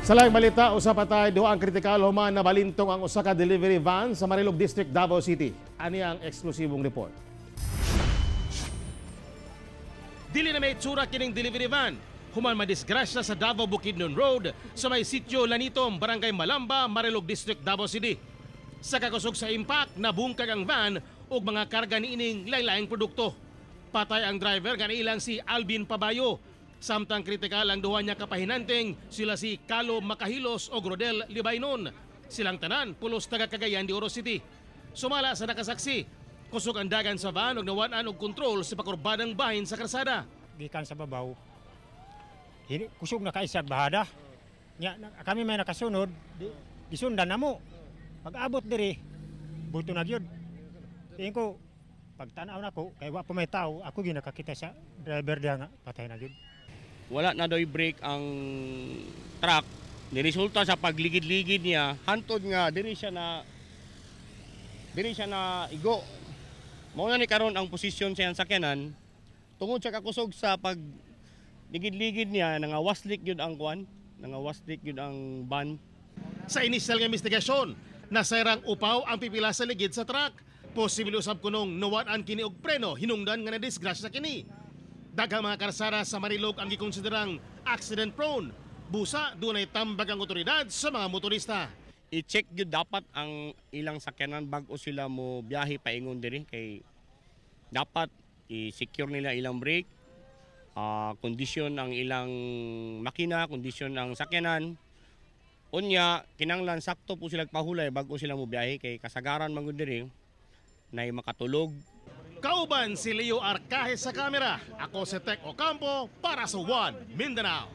Sa laing balita, usa pa tayo duha ang kritikal human na balintong ang usa ka delivery van sa Marilog District, Davao City. Ani ang eksklusibong report. Dili na may tsura kining delivery van. Human madisgrasya sa Davao Bukidnon Road sa may sitio Lanitom, Barangay Malamba, Marilog District, Davao City. Sa kakusog sa impact, nabungkag ang van ug mga karga niining lain-laing produkto. Patay ang driver nga ilang si Alvin Pabayo. Samtang kritikal ang duha niya kapahinanteng, sila si Calo Makahilos o Grodel Libaynon. Silang tanan, pulos taga Cagayan de Oro City. Sumala sa nakasaksi, kusog ang dagan sa van ug nawan-an og kontrol sa pakurbadang bahin sa karsada. Gikan sa babaw, kusog na kaisat bahada. Kami may nakasunod, gisundan na mo. Pag-abot diri, buto na gyud. Tingin ko, pagtanaw na ko, kay wa pa may tao, ako ginakakita sa driver diya nga, patay na gyud. Wala na doy brake ang truck. Niresulta sa pagligid-ligid niya, hantod nga diri siya na igo. Mao na ni karon ang posisyon sa sakyanan tungod sa kakusog sa pagligid-ligid niya, nangawaslik gyud ang kwan, nangawaslik gyud ang van. Sa initial nga investigasyon, nasayrang upaw ang pipila sa ligid sa truck. Posible usab kunong nawan-an kini og preno hinungdan nga nadisgrasya kini. Daghang mga karsada sa Marilog ang gikonsiderang accident prone. Busa dunay tambag ang otoridad sa mga motorista. I-check gyud dapat ang ilang sakyanan bag-o sila mo biyahe paingon diri kay dapat i-secure nila ilang brake, kondisyon ang ilang makina, kondisyon ang sakyanan. Unya kinanglan sakto po sila pahulay bag-o sila mo biyahe kay kasagaran man gud diri nay makatulog. Kauban si Leo Arcaje sa kamera. Ako si Tech Ocampo para sa One Mindanao.